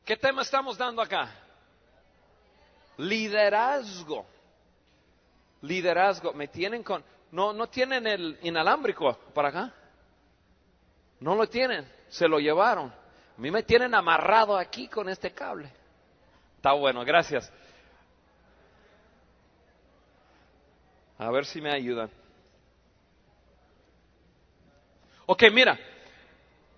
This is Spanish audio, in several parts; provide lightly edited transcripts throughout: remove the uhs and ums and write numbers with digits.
¿Qué tema estamos dando acá? Liderazgo. Liderazgo. Me tienen con... No tienen el inalámbrico para acá. No lo tienen. Se lo llevaron. A mí me tienen amarrado aquí con este cable. Está bueno, gracias. A ver si me ayudan. Ok, mira.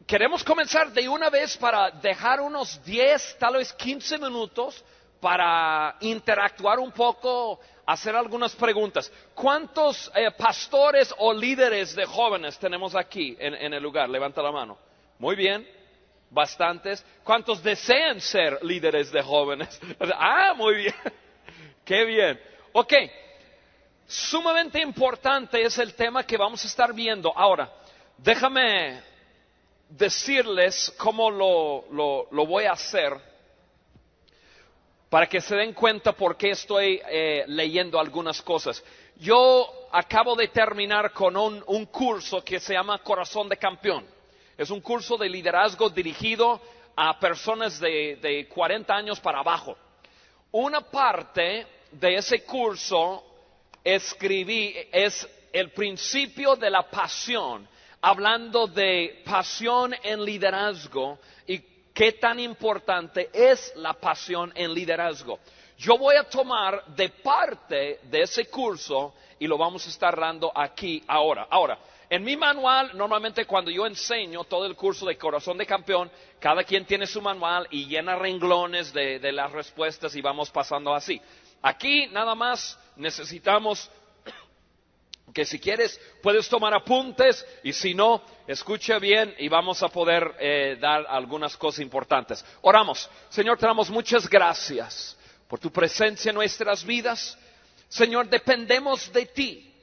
Queremos comenzar de una vez para dejar unos 10, tal vez 15 minutos para interactuar un poco, hacer algunas preguntas. ¿Cuántos pastores o líderes de jóvenes tenemos aquí en el lugar? Levanta la mano. Muy bien, bastantes. ¿Cuántos desean ser líderes de jóvenes? Ah, muy bien. Qué bien. Ok, sumamente importante es el tema que vamos a estar viendo. Ahora, déjame decirles cómo lo voy a hacer para que se den cuenta por qué estoy leyendo algunas cosas. Yo acabo de terminar con un curso que se llama Corazón de Campeón. Es un curso de liderazgo dirigido a personas de 40 años para abajo. Una parte de ese curso escribí es el principio de la pasión, hablando de pasión en liderazgo y qué tan importante es la pasión en liderazgo. Yo voy a tomar de parte de ese curso y lo vamos a estar dando aquí ahora. Ahora, en mi manual, normalmente cuando yo enseño todo el curso de Corazón de Campeón, cada quien tiene su manual y llena renglones de las respuestas y vamos pasando así. Aquí nada más necesitamos que si quieres puedes tomar apuntes y si no, escucha bien y vamos a poder dar algunas cosas importantes. Oramos. Señor, te damos muchas gracias por tu presencia en nuestras vidas. Señor, dependemos de ti.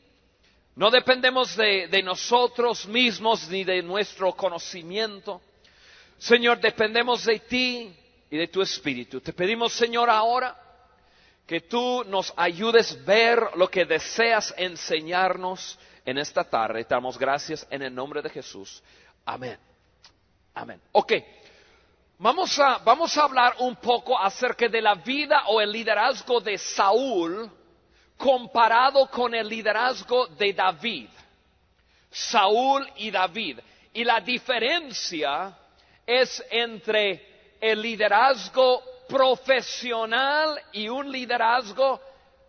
No dependemos de nosotros mismos ni de nuestro conocimiento. Señor, dependemos de ti y de tu Espíritu. Te pedimos, Señor, ahora que tú nos ayudes a ver lo que deseas enseñarnos en esta tarde. Te damos gracias en el nombre de Jesús. Amén. Amén. Ok, vamos a hablar un poco acerca de la vida o el liderazgo de Saúl comparado con el liderazgo de David. Saúl y David. Y la diferencia es entre el liderazgo profesional y un liderazgo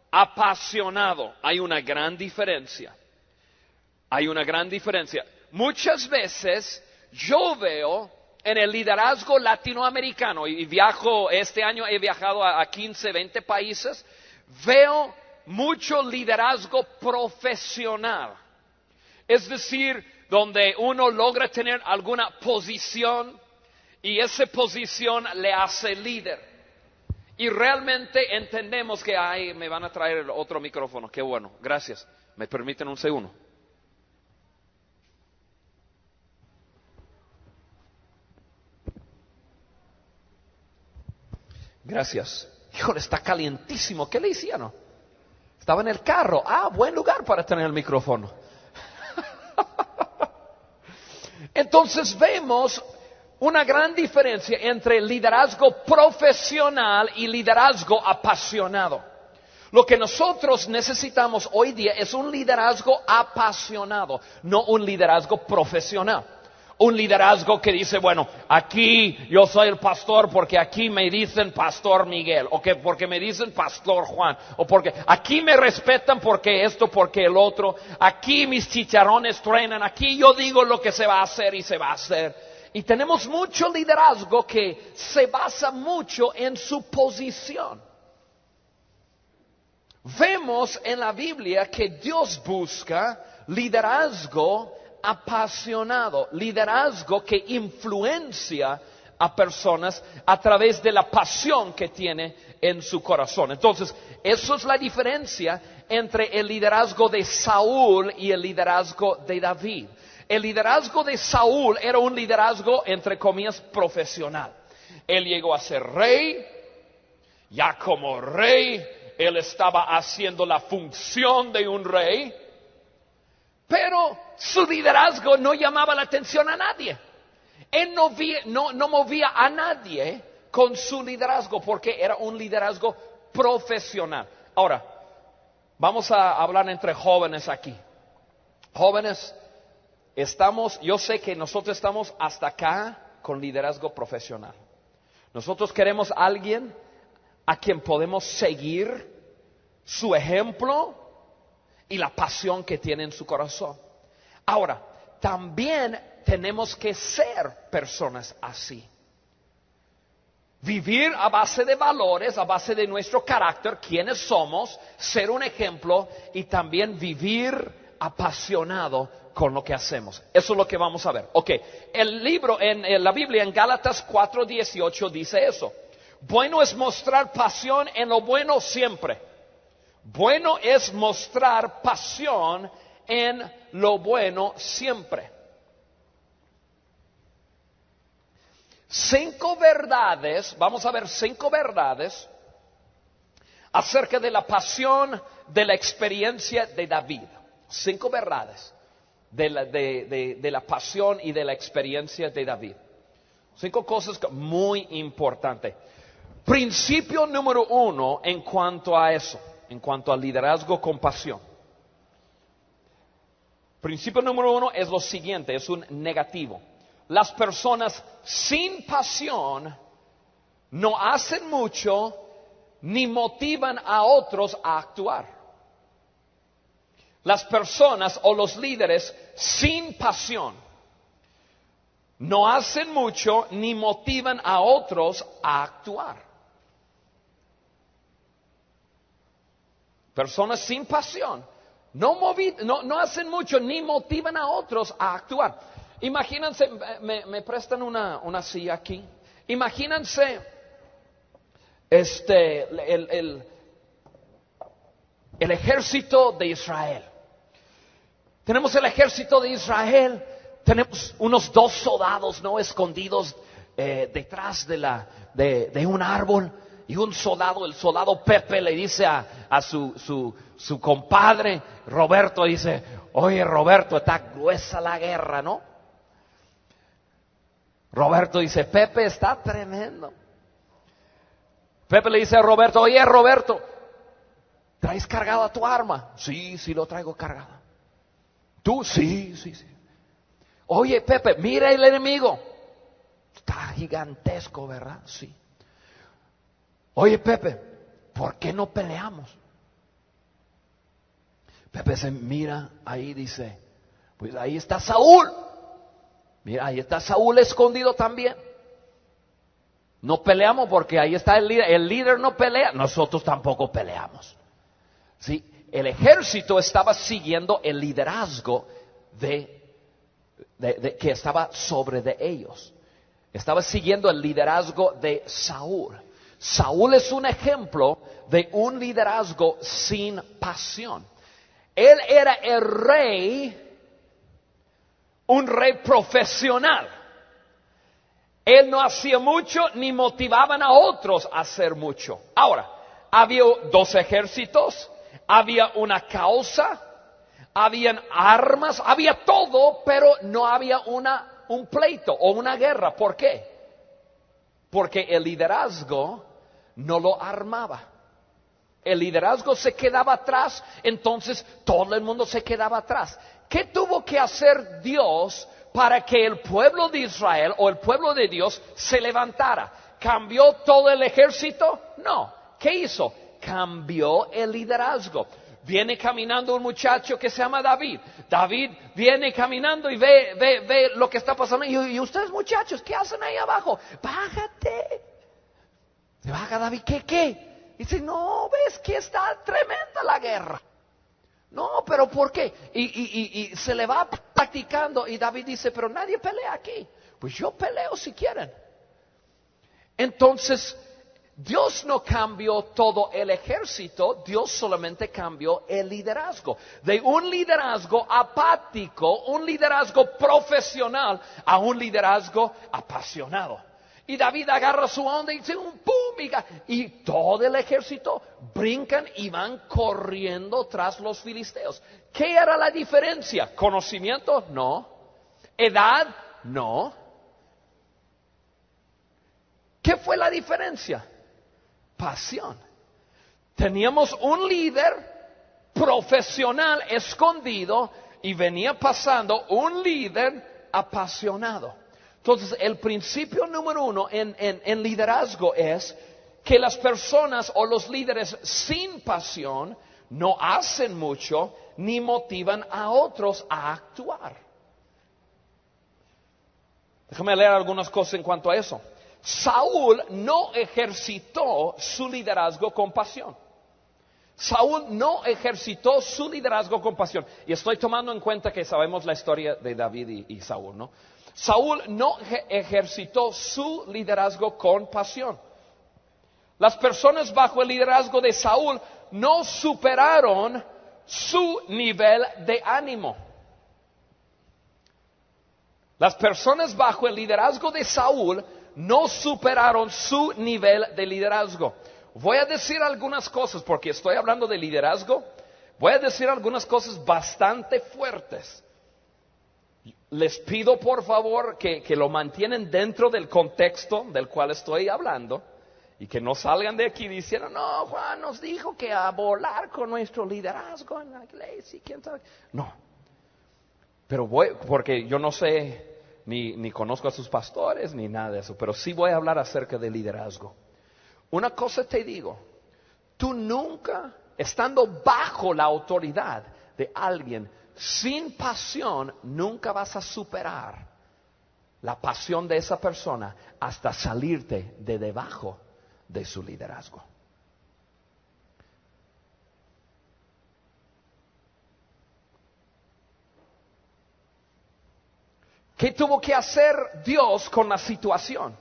apasionado. Hay una gran diferencia. Hay una gran diferencia. Muchas veces yo veo en el liderazgo latinoamericano, y viajo, este año he viajado a 15, 20 países, veo mucho liderazgo profesional. Es decir, donde uno logra tener alguna posición y esa posición le hace líder. Y realmente entendemos que me van a traer el otro micrófono. Qué bueno, gracias. ¿Me permiten un segundo? Gracias. Híjole, está calientísimo. ¿Qué le hicieron? Estaba en el carro. Ah, buen lugar para tener el micrófono. Entonces vemos una gran diferencia entre liderazgo profesional y liderazgo apasionado. Lo que nosotros necesitamos hoy día es un liderazgo apasionado, no un liderazgo profesional. Un liderazgo que dice, bueno, aquí yo soy el pastor porque aquí me dicen Pastor Miguel, o que porque me dicen Pastor Juan, o porque aquí me respetan porque esto, porque el otro, aquí mis chicharrones truenan, aquí yo digo lo que se va a hacer y se va a hacer. Y tenemos mucho liderazgo que se basa mucho en su posición. Vemos en la Biblia que Dios busca liderazgo apasionado, liderazgo que influencia a personas a través de la pasión que tiene en su corazón. Entonces, eso es la diferencia entre el liderazgo de Saúl y el liderazgo de David. El liderazgo de Saúl era un liderazgo, entre comillas, profesional. Él llegó a ser rey, ya como rey, él estaba haciendo la función de un rey, pero su liderazgo no llamaba la atención a nadie. Él no movía a nadie con su liderazgo, porque era un liderazgo profesional. Ahora, vamos a hablar entre jóvenes aquí. Jóvenes, yo sé que nosotros estamos hasta acá con liderazgo profesional. Nosotros queremos a alguien a quien podemos seguir su ejemplo y la pasión que tiene en su corazón. Ahora, también tenemos que ser personas así. Vivir a base de valores, a base de nuestro carácter, quiénes somos, ser un ejemplo y también vivir apasionado con lo que hacemos. Eso es lo que vamos a ver. Ok, el libro en la Biblia, en Gálatas 4:18 dice eso. Bueno es mostrar pasión en lo bueno siempre. Bueno es mostrar pasión en lo bueno siempre. 5 verdades, vamos a ver 5 verdades acerca de la pasión, de la experiencia de David. 5 verdades de la pasión y de la experiencia de David. 5 cosas muy importantes. Principio número 1 en cuanto a eso, en cuanto al liderazgo con pasión. Principio número 1 es lo siguiente, es un negativo. Las personas sin pasión no hacen mucho ni motivan a otros a actuar. Las personas o los líderes sin pasión no hacen mucho ni motivan a otros a actuar. Personas sin pasión no hacen mucho ni motivan a otros a actuar. Imagínense, me prestan una silla aquí. Imagínense el ejército de Israel. Tenemos el ejército de Israel, tenemos unos 2 soldados no escondidos detrás de un árbol. Y un soldado, el soldado Pepe, le dice a su compadre Roberto, dice: oye Roberto, está gruesa la guerra, ¿no? Roberto dice: Pepe, está tremendo. Pepe le dice a Roberto: oye Roberto, ¿traes cargada tu arma? Sí, lo traigo cargada. ¿Tú? Sí. Oye Pepe, mira el enemigo. Está gigantesco, ¿verdad? Sí. Oye Pepe, ¿por qué no peleamos? Pepe se mira ahí y dice: pues ahí está Saúl. Mira, ahí está Saúl escondido también. No peleamos porque ahí está el líder. El líder no pelea, nosotros tampoco peleamos. ¿Sí? El ejército estaba siguiendo el liderazgo que estaba sobre de ellos. Estaba siguiendo el liderazgo de Saúl. Saúl es un ejemplo de un liderazgo sin pasión. Él era el rey, un rey profesional. Él no hacía mucho ni motivaban a otros a hacer mucho. Ahora, había 2 ejércitos, había una causa, habían armas, había todo, pero no había un pleito o una guerra. ¿Por qué? Porque el liderazgo no lo armaba. El liderazgo se quedaba atrás, entonces todo el mundo se quedaba atrás. ¿Qué tuvo que hacer Dios para que el pueblo de Israel o el pueblo de Dios se levantara? ¿Cambió todo el ejército? No. ¿Qué hizo? Cambió el liderazgo. Viene caminando un muchacho que se llama David. David viene caminando y ve lo que está pasando. Y ustedes muchachos, ¿qué hacen ahí abajo? Bájate. Se baja David, ¿qué? Dice: no, ves que está tremenda la guerra. No, pero ¿por qué? Y se le va practicando y David dice: pero nadie pelea aquí. Pues yo peleo si quieren. Entonces, Dios no cambió todo el ejército, Dios solamente cambió el liderazgo. De un liderazgo apático, un liderazgo profesional, a un liderazgo apasionado. Y David agarra su onda y dice un pum, y todo el ejército brincan y van corriendo tras los filisteos. ¿Qué era la diferencia? ¿Conocimiento? No. ¿Edad? No. ¿Qué fue la diferencia? Pasión. Teníamos un líder profesional escondido y venía pasando un líder apasionado. Entonces, el principio número uno en liderazgo es que las personas o los líderes sin pasión no hacen mucho ni motivan a otros a actuar. Déjame leer algunas cosas en cuanto a eso. Saúl no ejercitó su liderazgo con pasión. Saúl no ejercitó su liderazgo con pasión. Y estoy tomando en cuenta que sabemos la historia de David y Saúl, ¿no? Saúl no ejercitó su liderazgo con pasión. Las personas bajo el liderazgo de Saúl no superaron su nivel de ánimo. Las personas bajo el liderazgo de Saúl no superaron su nivel de liderazgo. Voy a decir algunas cosas, porque estoy hablando de liderazgo, voy a decir algunas cosas bastante fuertes. Les pido por favor que lo mantienen dentro del contexto del cual estoy hablando y que no salgan de aquí diciendo, no, Juan nos dijo que a volar con nuestro liderazgo en la iglesia, ¿quién sabe? No, pero porque yo no sé, ni conozco a sus pastores, ni nada de eso, pero sí voy a hablar acerca de liderazgo. Una cosa te digo, tú nunca, estando bajo la autoridad de alguien sin pasión, nunca vas a superar la pasión de esa persona hasta salirte de debajo de su liderazgo. ¿Qué tuvo que hacer Dios con la situación?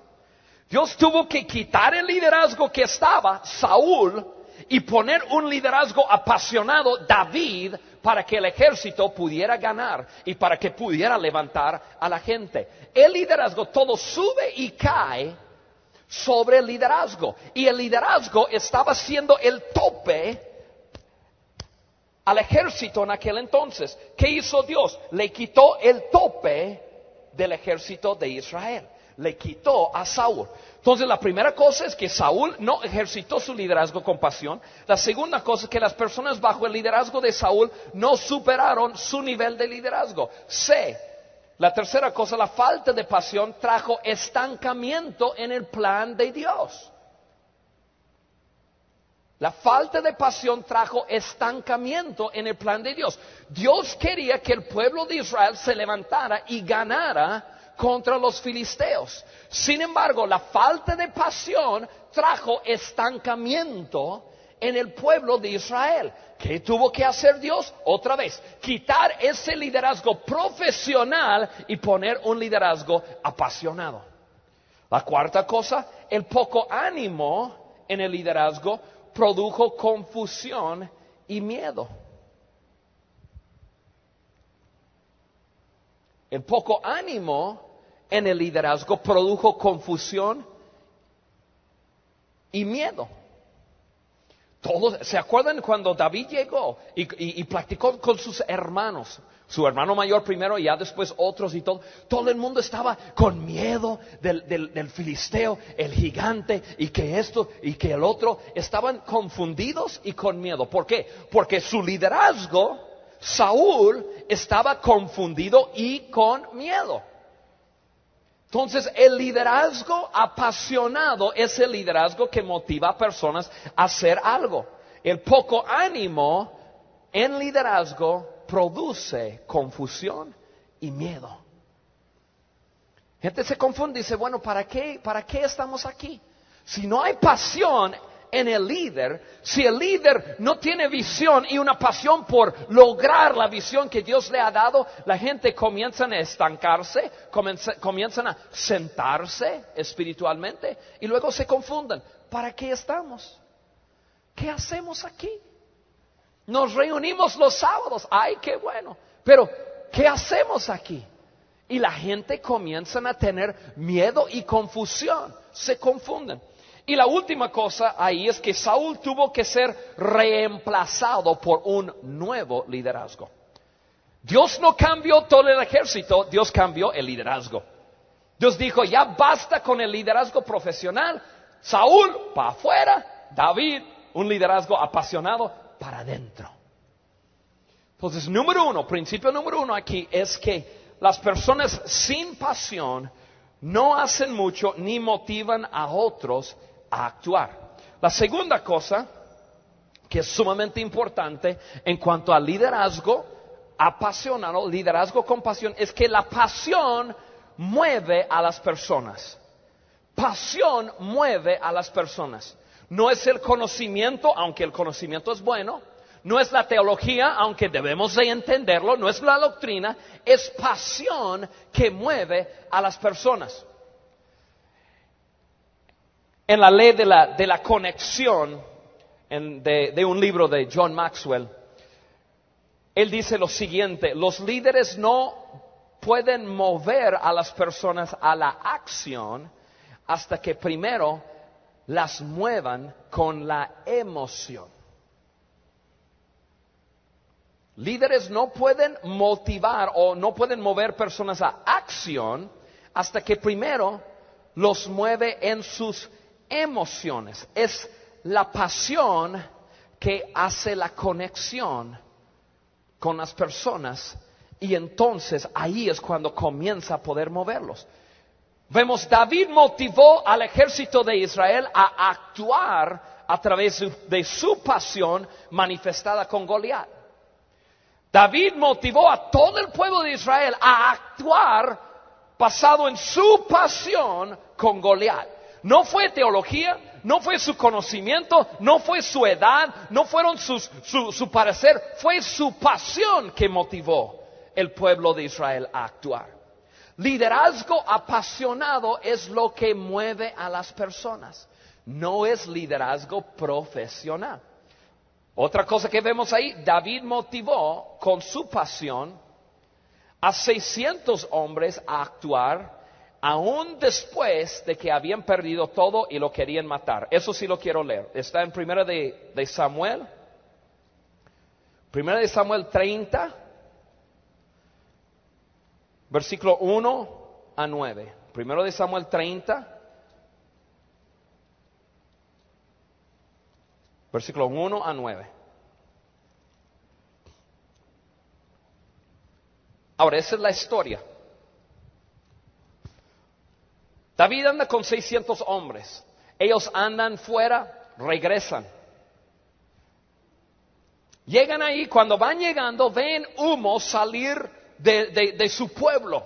Dios tuvo que quitar el liderazgo que estaba, Saúl, y poner un liderazgo apasionado, David, para que el ejército pudiera ganar y para que pudiera levantar a la gente. El liderazgo, todo sube y cae sobre el liderazgo. Y el liderazgo estaba siendo el tope al ejército en aquel entonces. ¿Qué hizo Dios? Le quitó el tope del ejército de Israel. Le quitó a Saúl. Entonces la primera cosa es que Saúl no ejercitó su liderazgo con pasión. La segunda cosa es que las personas bajo el liderazgo de Saúl no superaron su nivel de liderazgo. La tercera cosa, la falta de pasión trajo estancamiento en el plan de Dios. La falta de pasión trajo estancamiento en el plan de Dios. Dios quería que el pueblo de Israel se levantara y ganara contra los filisteos. Sin embargo, la falta de pasión trajo estancamiento en el pueblo de Israel. ¿Qué tuvo que hacer Dios? Otra vez, quitar ese liderazgo profesional y poner un liderazgo apasionado. La cuarta cosa, el poco ánimo en el liderazgo produjo confusión y miedo. El poco ánimo en el liderazgo produjo confusión y miedo. Todos, ¿se acuerdan cuando David llegó y platicó con sus hermanos? Su hermano mayor primero y ya después otros y todo. Todo el mundo estaba con miedo del filisteo, el gigante, y que esto y que el otro. Estaban confundidos y con miedo. ¿Por qué? Porque su liderazgo, Saúl, estaba confundido y con miedo. Entonces, el liderazgo apasionado es el liderazgo que motiva a personas a hacer algo. El poco ánimo en liderazgo produce confusión y miedo. Gente se confunde y dice, bueno, ¿para qué estamos aquí? Si no hay pasión en el líder, si el líder no tiene visión y una pasión por lograr la visión que Dios le ha dado, la gente comienza a estancarse, comienzan a sentarse espiritualmente y luego se confunden. ¿Para qué estamos? ¿Qué hacemos aquí? Nos reunimos los sábados, ¡ay, qué bueno! Pero, ¿qué hacemos aquí? Y la gente comienza a tener miedo y confusión, se confunden. Y la última cosa ahí es que Saúl tuvo que ser reemplazado por un nuevo liderazgo. Dios no cambió todo el ejército, Dios cambió el liderazgo. Dios dijo, ya basta con el liderazgo profesional. Saúl, para afuera. David, un liderazgo apasionado, para adentro. Entonces, principio número uno aquí es que las personas sin pasión no hacen mucho ni motivan a otros a actuar. La segunda cosa que es sumamente importante en cuanto al liderazgo apasionado, liderazgo con pasión, es que la pasión mueve a las personas. Pasión mueve a las personas. No es el conocimiento, aunque el conocimiento es bueno. No es la teología, aunque debemos de entenderlo. No es la doctrina. Es pasión que mueve a las personas. En la ley de la conexión de un libro de John Maxwell, él dice lo siguiente: los líderes no pueden mover a las personas a la acción hasta que primero las muevan con la emoción. Líderes no pueden motivar o no pueden mover personas a acción hasta que primero los mueve en sus emociones. Es la pasión que hace la conexión con las personas, y entonces ahí es cuando comienza a poder moverlos. Vemos, David motivó al ejército de Israel a actuar a través de su pasión manifestada con Goliat. David motivó a todo el pueblo de Israel a actuar basado en su pasión con Goliat. No fue teología, no fue su conocimiento, no fue su edad, no fueron su parecer, fue su pasión que motivó el pueblo de Israel a actuar. Liderazgo apasionado es lo que mueve a las personas, no es liderazgo profesional. Otra cosa que vemos ahí, David motivó con su pasión a 600 hombres a actuar aún después de que habían perdido todo y lo querían matar. Eso sí lo quiero leer. Está en Primera de Samuel. Primera de Samuel 30, versículo 1 a 9. Primero de Samuel 30, versículo 1 a 9. Ahora, esa es la historia. David anda con 600 hombres. Ellos andan fuera, regresan. Llegan ahí, cuando van llegando, ven humo salir de su pueblo.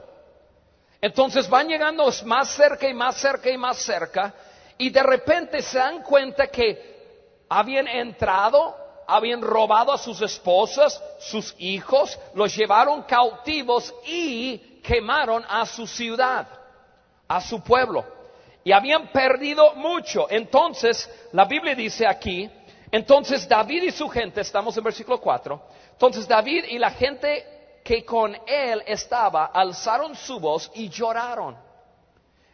Entonces van llegando más cerca y más cerca y más cerca. Y de repente se dan cuenta que habían entrado, habían robado a sus esposas, sus hijos, los llevaron cautivos y quemaron a su ciudad, a su pueblo, y habían perdido mucho. Entonces, la Biblia dice aquí, entonces David y su gente, estamos en versículo 4, entonces David y la gente que con él estaba, alzaron su voz y lloraron,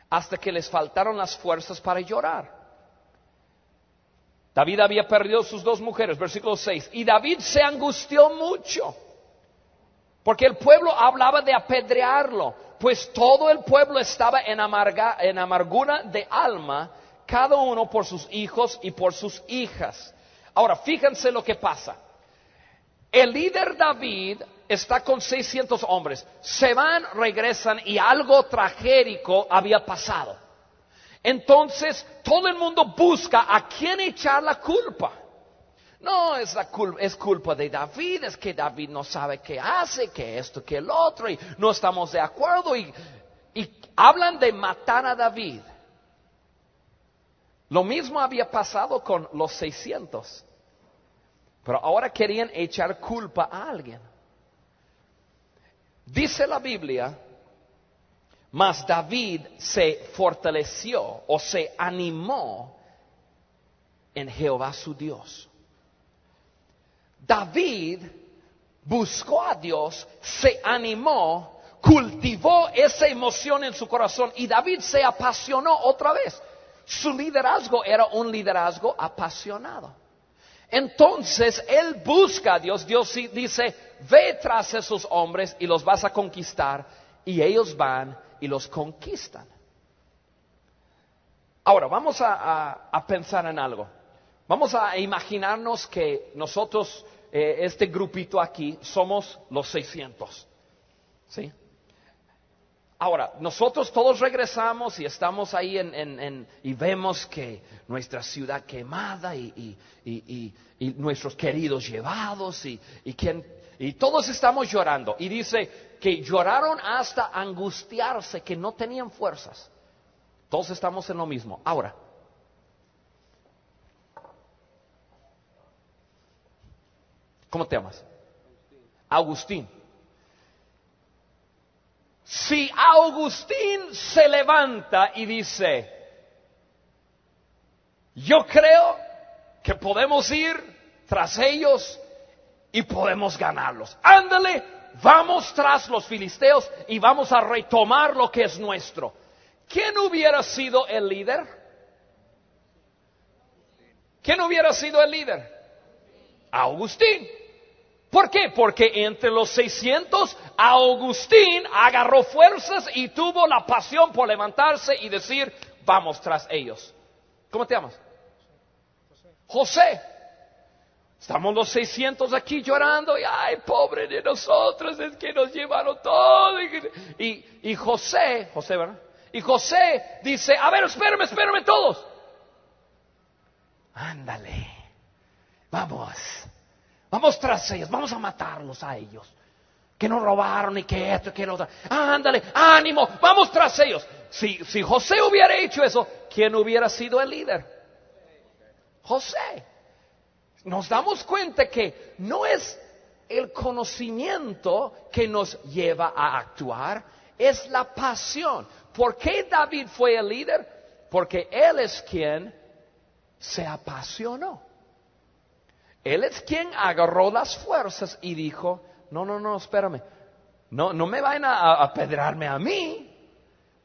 hasta que les faltaron las fuerzas para llorar. David había perdido sus 2 mujeres, versículo 6, y David se angustió mucho, porque el pueblo hablaba de apedrearlo, pues todo el pueblo estaba en amargura de alma, cada uno por sus hijos y por sus hijas. Ahora, fíjense lo que pasa. El líder David está con 600 hombres. Se van, regresan y algo tragédico había pasado. Entonces, todo el mundo busca a quién echar la culpa. No, es culpa de David, es que David no sabe qué hace, que esto, que el otro, y no estamos de acuerdo, y hablan de matar a David. Lo mismo había pasado con los 600, pero ahora querían echar culpa a alguien. Dice la Biblia, mas David se fortaleció o se animó en Jehová su Dios. David buscó a Dios, se animó, cultivó esa emoción en su corazón y David se apasionó otra vez. Su liderazgo era un liderazgo apasionado. Entonces él busca a Dios. Dios dice, ve tras esos hombres y los vas a conquistar. Y ellos van y los conquistan. Ahora, vamos a pensar en algo. Vamos a imaginarnos que nosotros, este grupito aquí, somos los 600. ¿Sí? Ahora, nosotros todos regresamos y estamos ahí y vemos que nuestra ciudad quemada y nuestros queridos llevados y todos estamos llorando. Y dice que lloraron hasta angustiarse, que no tenían fuerzas. Todos estamos en lo mismo. Ahora, ¿cómo te llamas? Agustín. Si Agustín se levanta y dice, yo creo que podemos ir tras ellos y podemos ganarlos. Ándale, vamos tras los filisteos y vamos a retomar lo que es nuestro. ¿Quién hubiera sido el líder? ¿Quién hubiera sido el líder? Agustín. ¿Por qué? Porque entre los 600, Agustín agarró fuerzas y tuvo la pasión por levantarse y decir, vamos tras ellos. ¿Cómo te llamas? José. Estamos los 600 aquí llorando y ay, pobre de nosotros, es que nos llevaron todo. Y José, ¿verdad? Y José dice, a ver, espérame todos. Ándale, vamos tras ellos, vamos a matarlos a ellos. Que nos robaron y que esto y que lo otro. Ándale, ánimo, vamos tras ellos. Si José hubiera hecho eso, ¿quién hubiera sido el líder? José. Nos damos cuenta que no es el conocimiento que nos lleva a actuar, es la pasión. ¿Por qué David fue el líder? Porque él es quien se apasionó. Él es quien agarró las fuerzas y dijo, no, espérame. No me vayan a apedrearme a mí.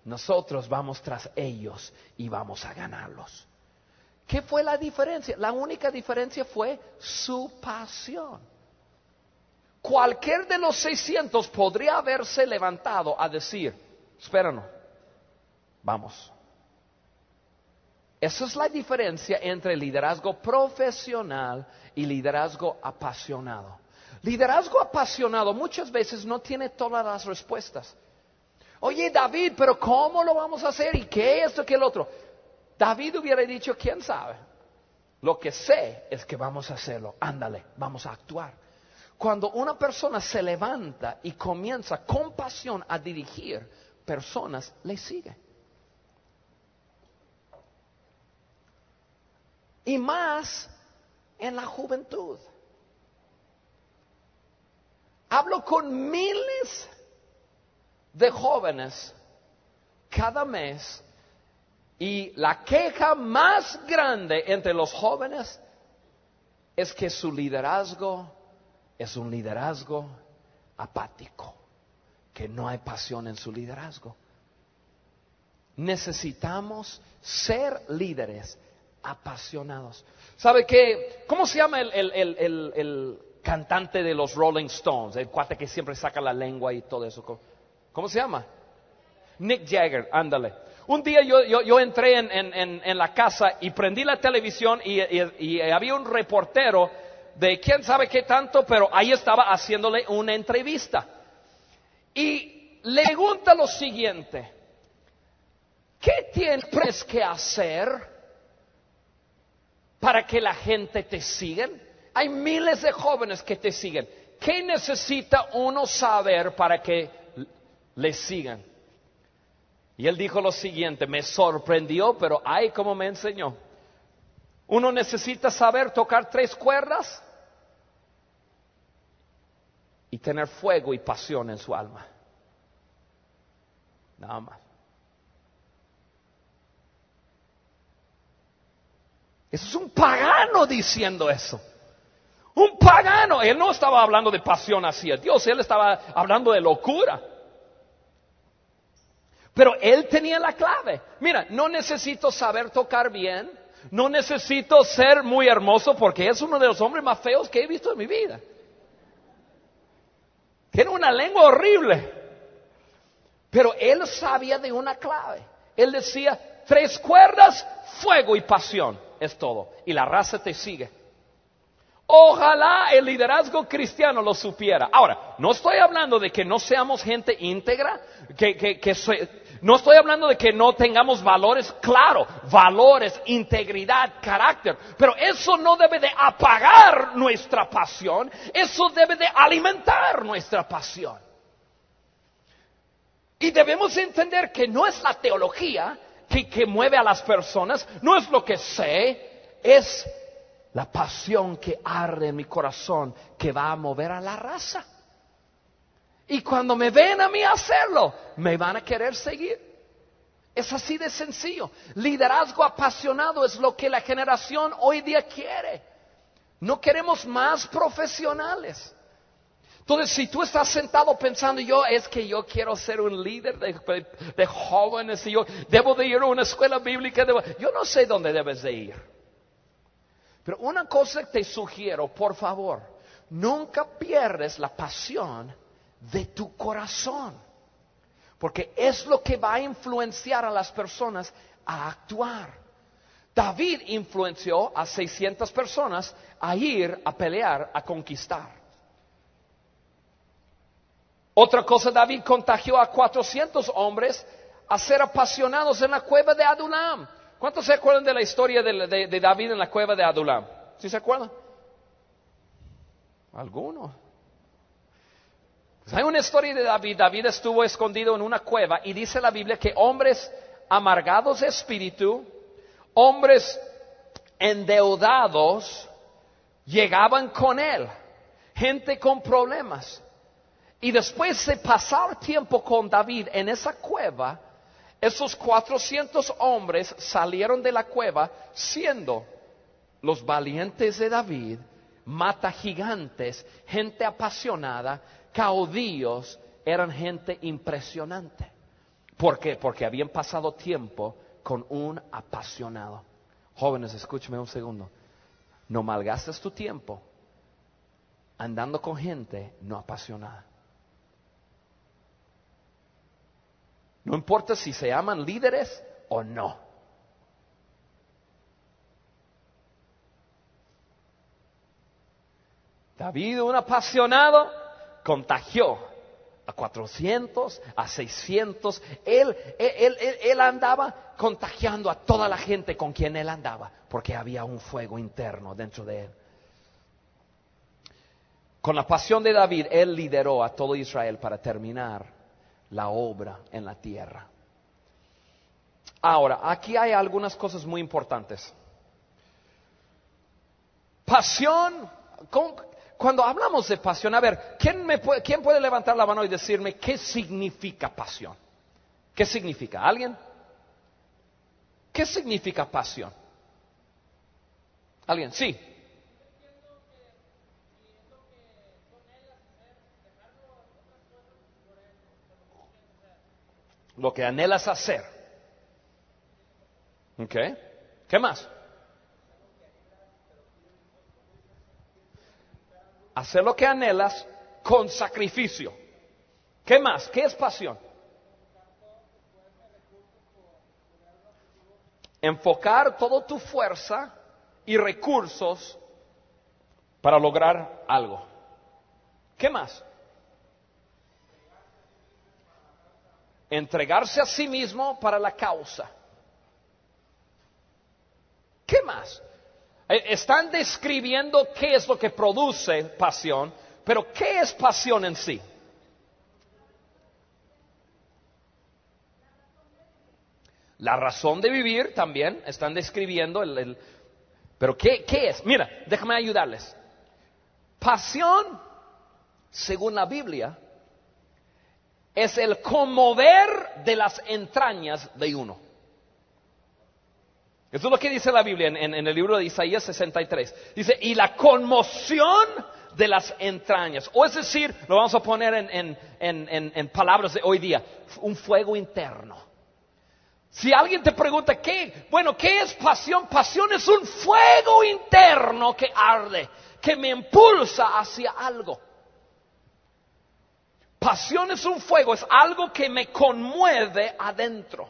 Nosotros vamos tras ellos y vamos a ganarlos. ¿Qué fue la diferencia? La única diferencia fue su pasión. Cualquier de los 600 podría haberse levantado a decir, espéranos, vamos. Esa es la diferencia entre liderazgo profesional y liderazgo apasionado. Liderazgo apasionado muchas veces no tiene todas las respuestas. Oye, David, pero ¿cómo lo vamos a hacer? ¿Y qué esto, qué el otro? David hubiera dicho, ¿quién sabe? Lo que sé es que vamos a hacerlo. Ándale, vamos a actuar. Cuando una persona se levanta y comienza con pasión a dirigir, personas le siguen. Y más en la juventud. Hablo con miles de jóvenes cada mes y la queja más grande entre los jóvenes es que su liderazgo es un liderazgo apático, que no hay pasión en su liderazgo. Necesitamos ser líderes apasionados. ¿Sabe qué? ¿Cómo se llama el cantante de los Rolling Stones? El cuate que siempre saca la lengua y todo eso. ¿Cómo se llama? Mick Jagger, ándale. Un día yo entré en la casa y prendí la televisión y había un reportero de quién sabe qué tanto, pero ahí estaba haciéndole una entrevista. Y le pregunta lo siguiente: ¿qué tienes que hacer para que la gente te siga? Hay miles de jóvenes que te siguen. ¿Qué necesita uno saber para que le sigan? Y él dijo lo siguiente, me sorprendió, pero ay, cómo me enseñó. Uno necesita saber tocar 3 cuerdas y tener fuego y pasión en su alma. Nada más. Eso es un pagano diciendo eso. Un pagano. Él no estaba hablando de pasión hacia Dios, él estaba hablando de locura. Pero él tenía la clave. Mira, no necesito saber tocar bien, no necesito ser muy hermoso, porque es uno de los hombres más feos que he visto en mi vida. Tiene una lengua horrible. Pero él sabía de una clave. Él decía, 3 cuerdas, fuego y pasión, es todo. Y la raza te sigue. Ojalá el liderazgo cristiano lo supiera. Ahora, no estoy hablando de que no seamos gente íntegra, no estoy hablando de que no tengamos valores, claro, valores, integridad, carácter, pero eso no debe de apagar nuestra pasión, eso debe de alimentar nuestra pasión. Y debemos entender que no es la teología que mueve a las personas, no es lo que sé, es la pasión que arde en mi corazón que va a mover a la raza. Y cuando me ven a mí hacerlo, me van a querer seguir. Es así de sencillo. Liderazgo apasionado es lo que la generación hoy día quiere. No queremos más profesionales. Entonces, si tú estás sentado pensando, yo quiero ser un líder de jóvenes y yo debo de ir a una escuela bíblica, yo no sé dónde debes de ir. Pero una cosa que te sugiero, por favor, nunca pierdes la pasión de tu corazón, porque es lo que va a influenciar a las personas a actuar. David influenció a 600 personas a ir a pelear, a conquistar. Otra cosa, David contagió a 400 hombres a ser apasionados en la cueva de Adulam. ¿Cuántos se acuerdan de la historia de David en la cueva de Adulam? ¿Sí se acuerdan? ¿Alguno? Pues hay una historia de David. David estuvo escondido en una cueva y dice la Biblia que hombres amargados de espíritu, hombres endeudados, llegaban con él. Gente con problemas. Y después de pasar tiempo con David en esa cueva, esos 400 hombres salieron de la cueva siendo los valientes de David, mata gigantes, gente apasionada, caudillos, eran gente impresionante. ¿Por qué? Porque habían pasado tiempo con un apasionado. Jóvenes, escúchame un segundo. No malgastes tu tiempo andando con gente no apasionada. No importa si se llaman líderes o no. David, un apasionado, contagió a 400, a 600. Él andaba contagiando a toda la gente con quien él andaba, porque había un fuego interno dentro de él. Con la pasión de David, él lideró a todo Israel para terminar la obra en la tierra. Ahora, aquí hay algunas cosas muy importantes. Pasión, cuando hablamos de pasión, a ver, ¿quién puede levantar la mano y decirme qué significa pasión? ¿Qué significa? ¿Alguien? ¿Qué significa pasión? ¿Alguien? Sí. Lo que anhelas hacer. ¿Ok? ¿Qué más? Hacer lo que anhelas con sacrificio. ¿Qué más? ¿Qué es pasión? Enfocar toda tu fuerza y recursos para lograr algo. ¿Qué más? Entregarse a sí mismo para la causa. ¿Qué más? Están describiendo qué es lo que produce pasión, pero ¿qué es pasión en sí? La razón de vivir también están describiendo pero ¿qué es? Mira, déjame ayudarles. Pasión, según la Biblia, es el conmover de las entrañas de uno. Eso es lo que dice la Biblia en el libro de Isaías 63. Dice, y la conmoción de las entrañas. O es decir, lo vamos a poner en palabras de hoy día, un fuego interno. Si alguien te pregunta, ¿qué es pasión? Pasión es un fuego interno que arde, que me impulsa hacia algo. pasión es un fuego, es algo que me conmueve adentro.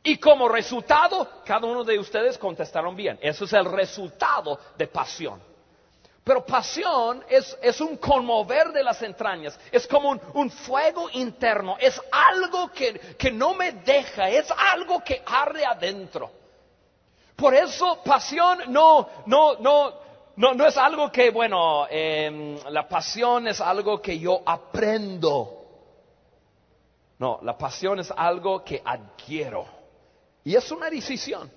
Y como resultado, cada uno de ustedes contestaron bien. Eso es el resultado de pasión. Pero pasión es un conmover de las entrañas, es como un fuego interno, es algo que no me deja, es algo que arde adentro. Por eso pasión no es algo que, la pasión es algo que yo aprendo. No, la pasión es algo que adquiero. Y es una decisión.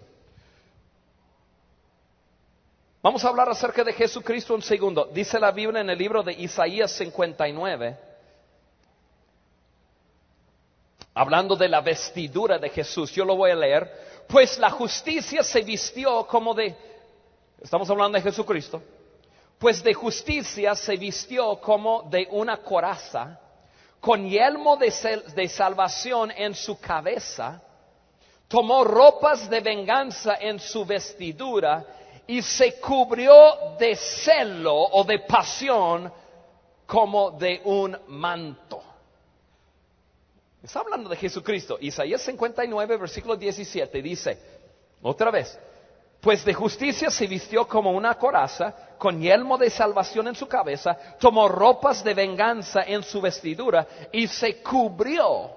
Vamos a hablar acerca de Jesucristo un segundo. Dice la Biblia en el libro de Isaías 59, hablando de la vestidura de Jesús. Yo lo voy a leer. Pues la justicia se vistió como de... Estamos hablando de Jesucristo. Pues de justicia se vistió como de una coraza, con yelmo de salvación en su cabeza. Tomó ropas de venganza en su vestidura y se cubrió de celo o de pasión como de un manto. Está hablando de Jesucristo. Isaías 59, versículo 17 dice, otra vez, pues de justicia se vistió como una coraza, con yelmo de salvación en su cabeza, tomó ropas de venganza en su vestidura y se cubrió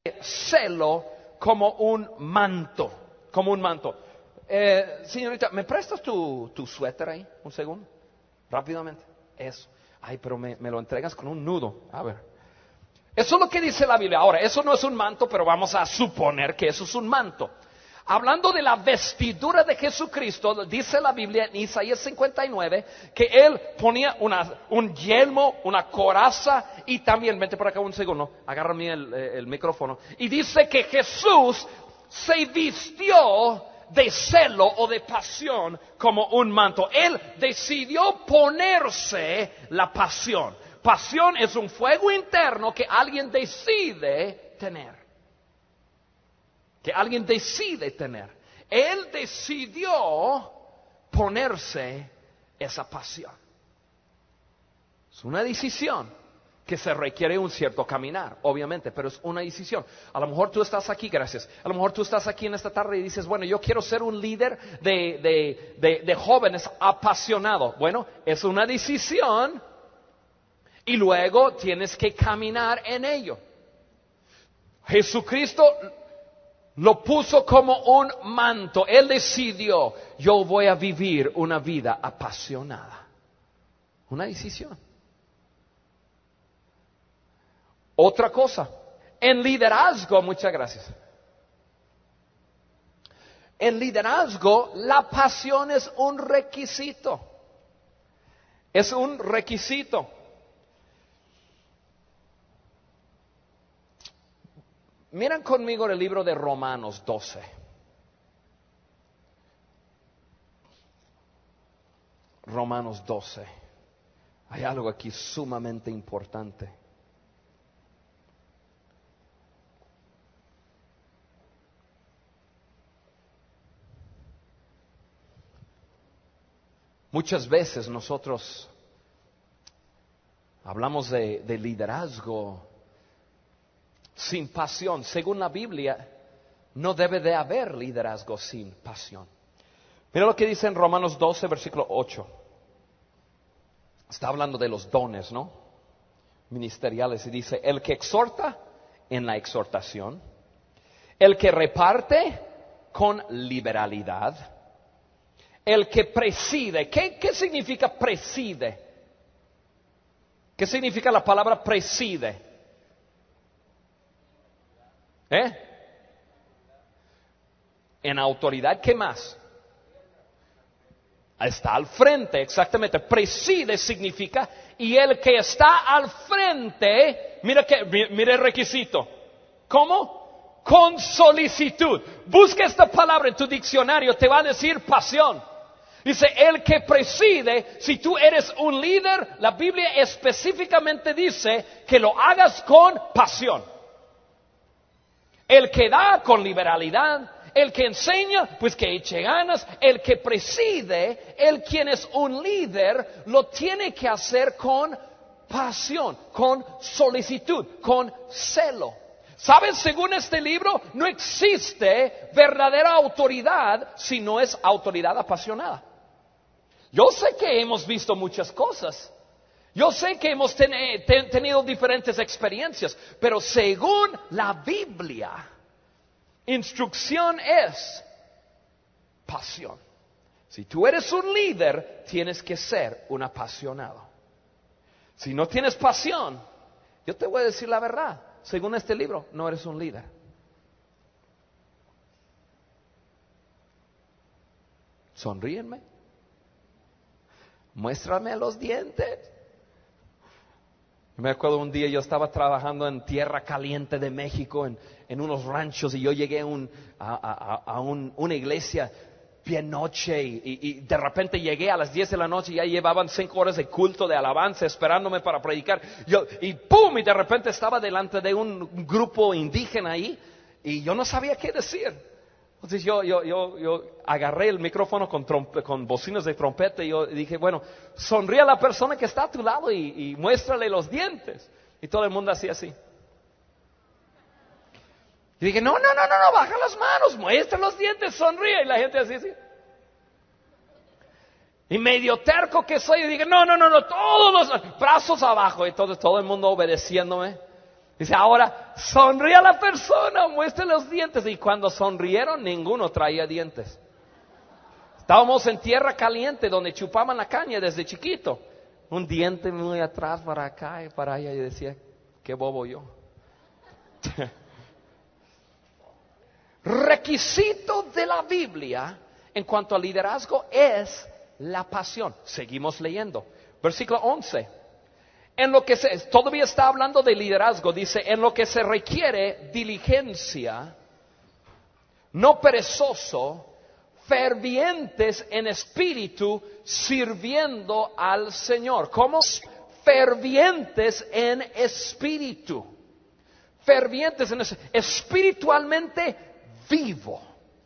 de celo como un manto. Señorita, ¿me prestas tu suéter ahí? Un segundo, rápidamente. Eso. Ay, pero me lo entregas con un nudo. A ver. Eso es lo que dice la Biblia. Ahora, eso no es un manto, pero vamos a suponer que eso es un manto. Hablando de la vestidura de Jesucristo, dice la Biblia en Isaías 59 que Él ponía un yelmo, una coraza y también, vente por acá un segundo, agárrame el micrófono. Y dice que Jesús se vistió de celo o de pasión como un manto. Él decidió ponerse la pasión. Pasión es un fuego interno que alguien decide tener. Él decidió ponerse esa pasión. Es una decisión que se requiere un cierto caminar, obviamente, pero es una decisión. A lo mejor tú estás aquí, gracias. A lo mejor tú estás aquí en esta tarde y dices, bueno, yo quiero ser un líder de jóvenes apasionado. Bueno, es una decisión y luego tienes que caminar en ello. Jesucristo lo puso como un manto. Él decidió, yo voy a vivir una vida apasionada. Una decisión. Otra cosa, en liderazgo, muchas gracias. En liderazgo, la pasión es un requisito. Es un requisito. Miren conmigo el libro de Romanos 12. Romanos 12. Hay algo aquí sumamente importante. Muchas veces nosotros hablamos de liderazgo sin pasión. Según la Biblia, no debe de haber liderazgo sin pasión. Mira lo que dice en Romanos 12, versículo 8. Está hablando de los dones, ¿no? Ministeriales. Y dice, el que exhorta en la exhortación, el que reparte con liberalidad, el que preside. ¿Qué significa preside? ¿Qué significa la palabra preside? En autoridad, ¿qué más? Está al frente, exactamente. Preside significa, y el que está al frente, mira el requisito. ¿Cómo? Con solicitud. Busca esta palabra en tu diccionario, te va a decir pasión. Dice, el que preside, si tú eres un líder, la Biblia específicamente dice que lo hagas con pasión. El que da con liberalidad, El que enseña, pues que eche ganas. El que preside, el quien es un líder, lo tiene que hacer con pasión, con solicitud, con celo. ¿Sabes? Según este libro, no existe verdadera autoridad si no es autoridad apasionada. Yo sé que hemos visto muchas cosas. Yo sé que hemos tenido diferentes experiencias, pero según la Biblia, instrucción es pasión. Si tú eres un líder, tienes que ser un apasionado. Si no tienes pasión, yo te voy a decir la verdad, según este libro, no eres un líder. Sonríenme. Muéstrame los dientes. Me acuerdo un día yo estaba trabajando en tierra caliente de México, en unos ranchos, y yo llegué a una iglesia bien noche y de repente llegué a las 10 de la noche y ya llevaban 5 horas de culto, de alabanza, esperándome para predicar. Y ¡pum! Y de repente estaba delante de un grupo indígena ahí y yo no sabía qué decir. Entonces yo agarré el micrófono con bocinas de trompeta y yo dije, bueno, sonríe a la persona que está a tu lado y muéstrale los dientes. Y todo el mundo hacía así. Y dije, no, baja las manos, muestra los dientes, sonríe. Y la gente así. Y medio terco que soy, y dije, no, todos los brazos abajo. Y todo el mundo obedeciéndome. Dice, ahora sonríe a la persona, muestre los dientes. Y cuando sonrieron, ninguno traía dientes. Estábamos en tierra caliente donde chupaban la caña desde chiquito. Un diente muy atrás, para acá y para allá. Y decía, qué bobo yo. Requisito de la Biblia en cuanto al liderazgo es la pasión. Seguimos leyendo. Versículo 11. Todavía está hablando de liderazgo, dice, en lo que se requiere diligencia, no perezoso, fervientes en espíritu, sirviendo al Señor. ¿Cómo? Fervientes en espíritu. Fervientes en espiritualmente vivo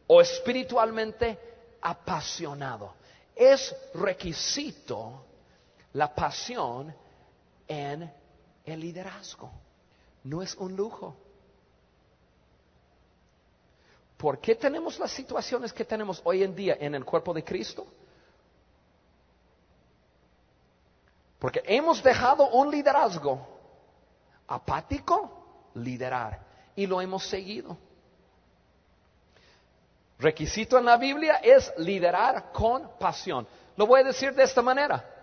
o espiritualmente apasionado. Es requisito la pasión en el liderazgo. No es un lujo. ¿Por qué tenemos las situaciones que tenemos hoy en día en el cuerpo de Cristo? Porque hemos dejado un liderazgo apático liderar y lo hemos seguido. Requisito en la Biblia es liderar con pasión. Lo voy a decir de esta manera.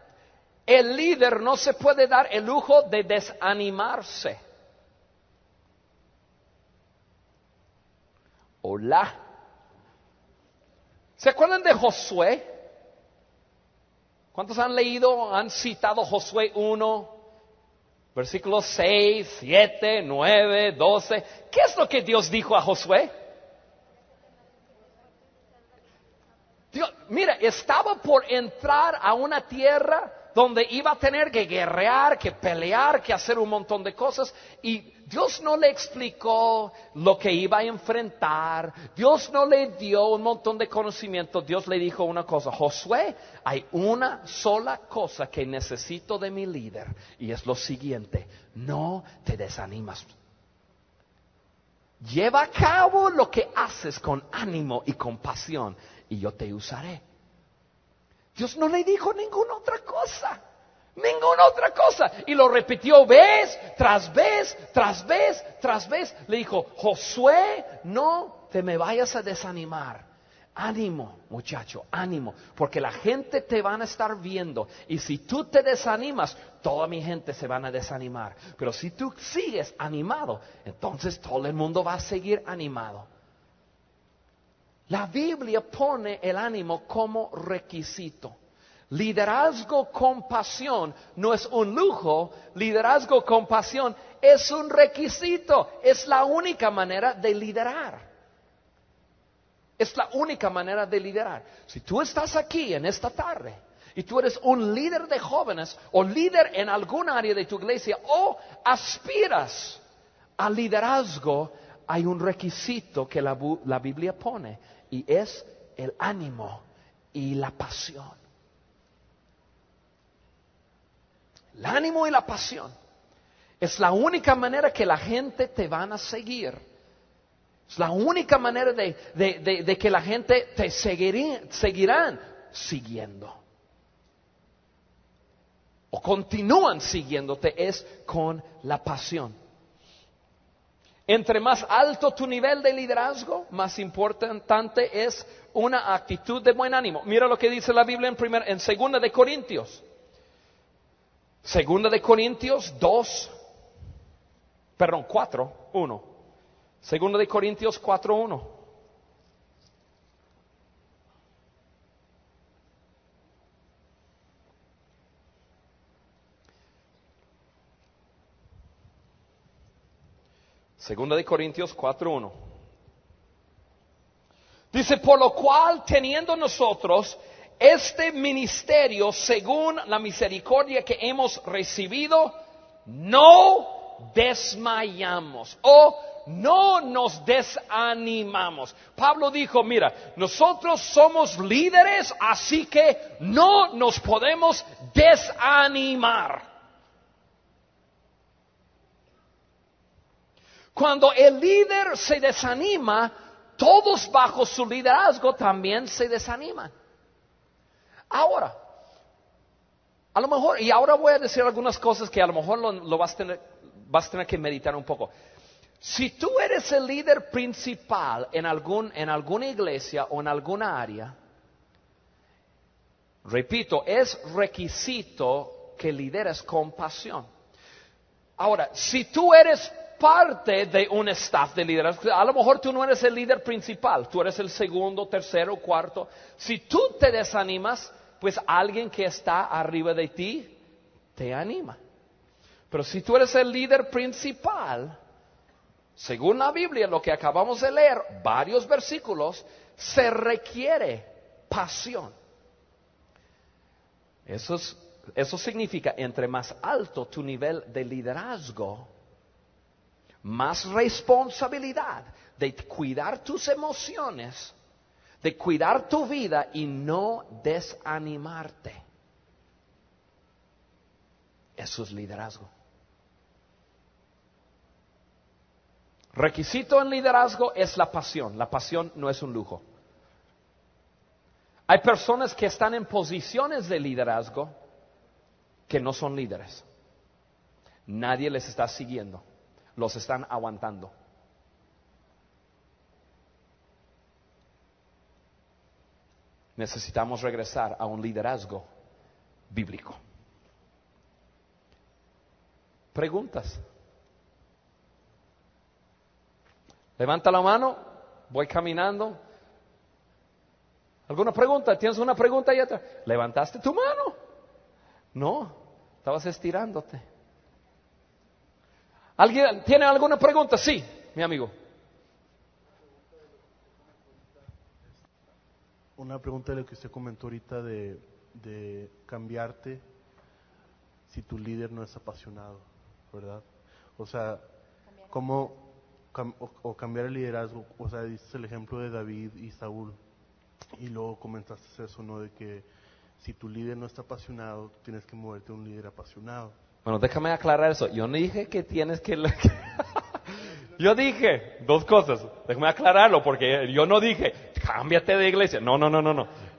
El líder no se puede dar el lujo de desanimarse. Hola. ¿Se acuerdan de Josué? ¿Cuántos han leído, han citado Josué 1, versículos 6, 7, 9, 12? ¿Qué es lo que Dios dijo a Josué? Dios, mira, estaba por entrar a una tierra donde iba a tener que guerrear, que pelear, que hacer un montón de cosas. Y Dios no le explicó lo que iba a enfrentar. Dios no le dio un montón de conocimiento. Dios le dijo una cosa: Josué, hay una sola cosa que necesito de mi líder. Y es lo siguiente: no te desanimas. Lleva a cabo lo que haces con ánimo y con pasión, y yo te usaré. Dios no le dijo ninguna otra cosa. Ninguna otra cosa. Y lo repitió vez tras vez, tras vez, tras vez. Le dijo: Josué, no te me vayas a desanimar. Ánimo, muchacho, ánimo. Porque la gente te van a estar viendo. Y si tú te desanimas, toda mi gente se van a desanimar. Pero si tú sigues animado, entonces todo el mundo va a seguir animado. La Biblia pone el ánimo como requisito. Liderazgo con pasión no es un lujo, liderazgo con pasión es un requisito, es la única manera de liderar. Es la única manera de liderar. Si tú estás aquí en esta tarde y tú eres un líder de jóvenes o líder en algún área de tu iglesia o aspiras al liderazgo, hay un requisito que la Biblia pone, y es el ánimo y la pasión. El ánimo y la pasión es la única manera que la gente te van a seguir. Es la única manera de que la gente te seguirán siguiendo. O continúan siguiéndote, es con la pasión. Entre más alto tu nivel de liderazgo, más importante es una actitud de buen ánimo. Mira lo que dice la Biblia en 2 de Corintios. 2 de Corintios 4:1. 2 de Corintios 4:1. Segunda de Corintios 4:1. Dice, por lo cual, teniendo nosotros este ministerio según la misericordia que hemos recibido, no desmayamos o no nos desanimamos. Pablo dijo, mira, nosotros somos líderes, así que no nos podemos desanimar. Cuando el líder se desanima, todos bajo su liderazgo también se desaniman. Ahora, a lo mejor, y ahora voy a decir algunas cosas que a lo mejor lo vas a tener que meditar un poco. Si tú eres el líder principal en alguna iglesia o en alguna área, repito, es requisito que lideres con pasión. Ahora, si tú eres parte de un staff de liderazgo, a lo mejor tú no eres el líder principal, tú eres el segundo, tercero, cuarto. Si tú te desanimas, pues alguien que está arriba de ti te anima. Pero si tú eres el líder principal, según la Biblia, lo que acabamos de leer, varios versículos, se requiere pasión. Eso significa, entre más alto tu nivel de liderazgo, más responsabilidad de cuidar tus emociones, de cuidar tu vida y no desanimarte. Eso es liderazgo. Requisito en liderazgo es la pasión. La pasión no es un lujo. Hay personas que están en posiciones de liderazgo que no son líderes. Nadie les está siguiendo. Los están aguantando. Necesitamos regresar a un liderazgo bíblico. Preguntas. Levanta la mano, voy caminando. ¿Alguna pregunta? ¿Tienes una pregunta ahí atrás? ¿Levantaste tu mano? No, estabas estirándote. ¿Alguien tiene alguna pregunta? Sí, mi amigo. Una pregunta de lo que usted comentó ahorita de cambiarte si tu líder no es apasionado, ¿verdad? O sea, ¿cómo cambiar el liderazgo? O sea, dices el ejemplo de David y Saúl y luego comentaste eso, ¿no? De que si tu líder no está apasionado, tienes que moverte a un líder apasionado. Bueno, déjame aclarar eso. Yo no dije que tienes que... Yo dije dos cosas. Déjame aclararlo porque yo no dije, cámbiate de iglesia. No.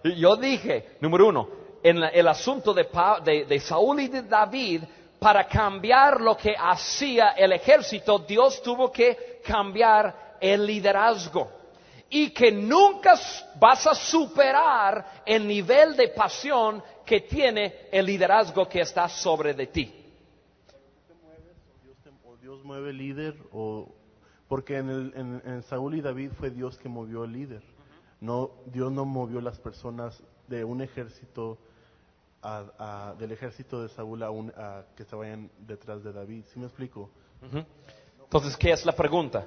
Yo dije, número uno, en el asunto de Saúl y de David, para cambiar lo que hacía el ejército, Dios tuvo que cambiar el liderazgo. Y que nunca vas a superar el nivel de pasión que tiene el liderazgo que está sobre de ti. Dios mueve el líder, porque en Saúl y David fue Dios que movió el líder. No, Dios no movió las personas de un ejército del ejército de Saúl a que se vayan detrás de David. ¿Sí me explico? Entonces, ¿qué es la pregunta?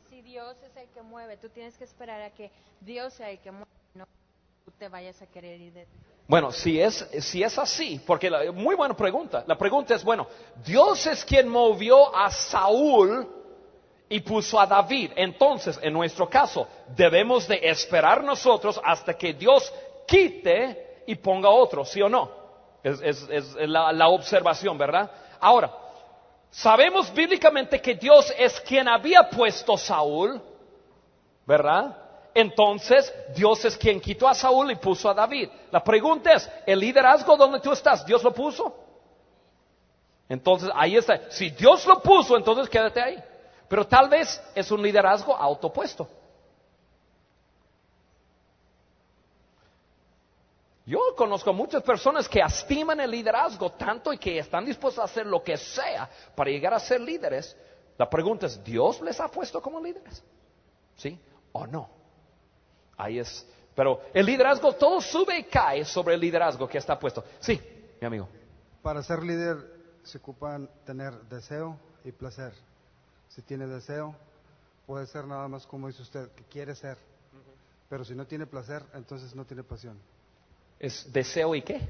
Si Dios es el que mueve, tú tienes que esperar a que Dios sea el que mueve, no tú te vayas a querer ir de... Bueno, si es así, porque muy buena pregunta. La pregunta es, bueno, Dios es quien movió a Saúl y puso a David. Entonces, en nuestro caso, debemos de esperar nosotros hasta que Dios quite y ponga otro, ¿sí o no? Es la observación, ¿verdad? Ahora, sabemos bíblicamente que Dios es quien había puesto Saúl, ¿verdad? Entonces, Dios es quien quitó a Saúl y puso a David. La pregunta es, ¿el liderazgo donde tú estás, Dios lo puso? Entonces, ahí está. Si Dios lo puso, entonces quédate ahí. Pero tal vez es un liderazgo autopuesto. Yo conozco muchas personas que estiman el liderazgo tanto y que están dispuestos a hacer lo que sea para llegar a ser líderes. La pregunta es, ¿Dios les ha puesto como líderes? ¿Sí o no? Ahí es. Pero el liderazgo, todo sube y cae sobre el liderazgo que está puesto. Sí, mi amigo. Para ser líder se ocupan tener deseo y placer. Si tiene deseo, puede ser nada más como dice usted, que quiere ser. Pero si no tiene placer, entonces no tiene pasión. ¿Es deseo y qué?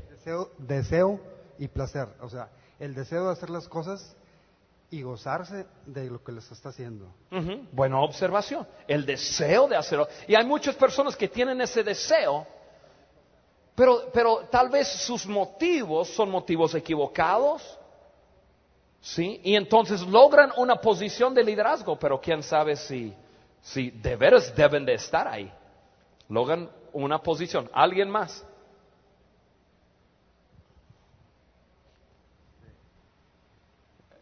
Deseo y placer. O sea, el deseo de hacer las cosas y gozarse de lo que les está haciendo. Buena observación. El deseo de hacerlo. Y hay muchas personas que tienen ese deseo, pero tal vez sus motivos son motivos equivocados. ¿Sí? Y entonces logran una posición de liderazgo, pero quién sabe si de veras deben de estar ahí. Logran una posición. ¿Alguien más?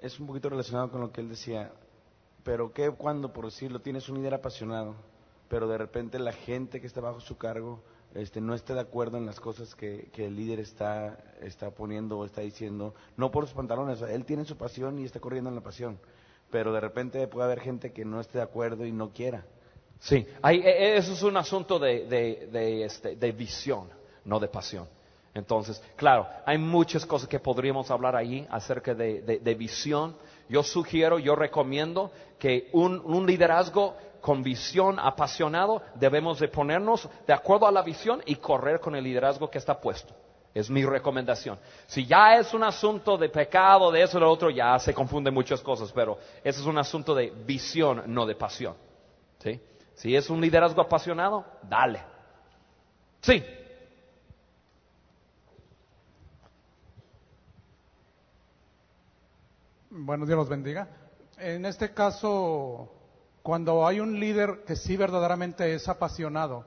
Es un poquito relacionado con lo que él decía, pero ¿qué cuando, por decirlo, tienes un líder apasionado, pero de repente la gente que está bajo su cargo no está de acuerdo en las cosas que el líder está poniendo o está diciendo, no por sus pantalones, él tiene su pasión y está corriendo en la pasión, pero de repente puede haber gente que no esté de acuerdo y no quiera. Sí, eso es un asunto de visión, no de pasión. Entonces, claro, hay muchas cosas que podríamos hablar allí acerca de visión. Yo recomiendo que un liderazgo con visión apasionado, debemos de ponernos de acuerdo a la visión y correr con el liderazgo que está puesto. Es mi recomendación. Si ya es un asunto de pecado, de eso, de lo otro, ya se confunden muchas cosas, pero ese es un asunto de visión, no de pasión. ¿Sí? Si es un liderazgo apasionado, dale. Sí. Bueno, Dios los bendiga. En este caso, cuando hay un líder que sí verdaderamente es apasionado,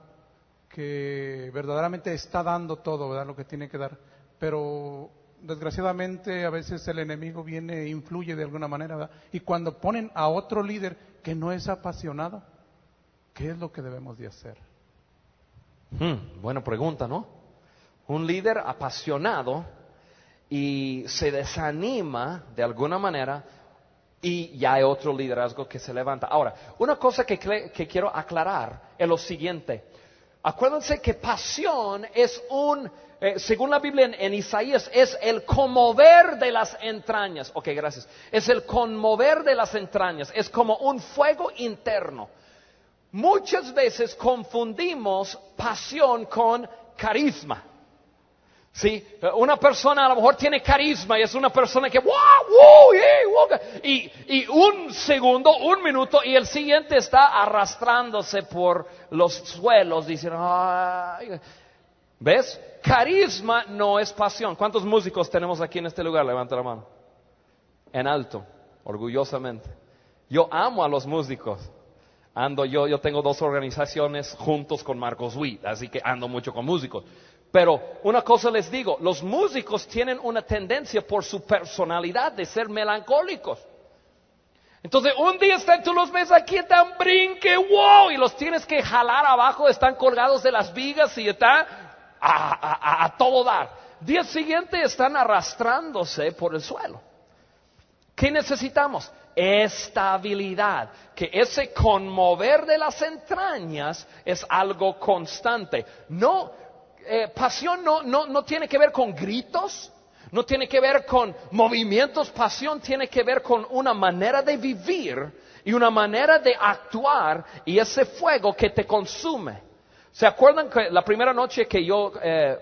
que verdaderamente está dando todo, ¿verdad? Lo que tiene que dar, pero desgraciadamente a veces el enemigo viene e influye de alguna manera, ¿verdad? Y cuando ponen a otro líder que no es apasionado, ¿qué es lo que debemos de hacer? Buena pregunta, ¿no? Un líder apasionado y se desanima de alguna manera y ya hay otro liderazgo que se levanta. Ahora, una cosa que quiero aclarar es lo siguiente. Acuérdense que pasión es según la Biblia en Isaías, es el conmover de las entrañas. Ok, gracias. Es el conmover de las entrañas. Es como un fuego interno. Muchas veces confundimos pasión con carisma. Sí, una persona a lo mejor tiene carisma y es una persona que y un segundo, un minuto y el siguiente está arrastrándose por los suelos diciendo, ay. ¿Ves? Carisma no es pasión. ¿Cuántos músicos tenemos aquí en este lugar? Levanta la mano. En alto, orgullosamente. Yo amo a los músicos. Yo tengo 2 organizaciones juntos con Marcos Witt, así que ando mucho con músicos. Pero una cosa les digo, los músicos tienen una tendencia por su personalidad de ser melancólicos. Entonces un día tú los ves aquí, están brinque, wow, y los tienes que jalar abajo, están colgados de las vigas y están a todo dar. Día siguiente están arrastrándose por el suelo. ¿Qué necesitamos? Estabilidad, que ese conmover de las entrañas es algo constante. Pasión no tiene que ver con gritos, no tiene que ver con movimientos. Pasión tiene que ver con una manera de vivir y una manera de actuar y ese fuego que te consume. ¿Se acuerdan que la primera noche que yo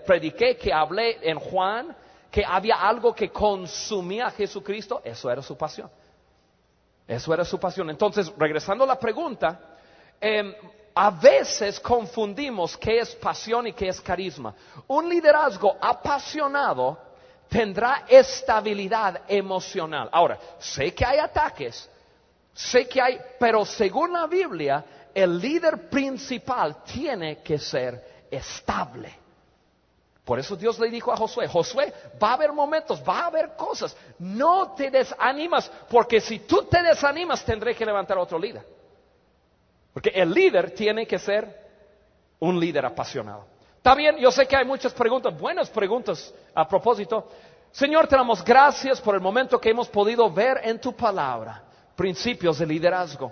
prediqué, que hablé en Juan, que había algo que consumía a Jesucristo? Eso era su pasión. Eso era su pasión. Entonces, regresando a la pregunta, a veces confundimos qué es pasión y qué es carisma. Un liderazgo apasionado tendrá estabilidad emocional. Ahora, sé que hay ataques, pero según la Biblia, el líder principal tiene que ser estable. Por eso Dios le dijo a Josué, Josué, va a haber momentos, va a haber cosas, no te desanimas, porque si tú te desanimas tendré que levantar otro líder. Porque el líder tiene que ser un líder apasionado. Está bien, yo sé que hay muchas preguntas, buenas preguntas a propósito. Señor, te damos gracias por el momento que hemos podido ver en tu palabra principios de liderazgo.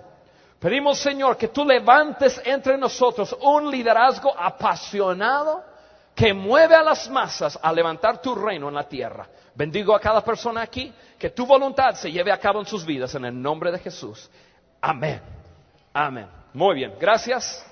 Pedimos, Señor, que tú levantes entre nosotros un liderazgo apasionado que mueve a las masas a levantar tu reino en la tierra. Bendigo a cada persona aquí, que tu voluntad se lleve a cabo en sus vidas en el nombre de Jesús. Amén. Amén. Muy bien, gracias.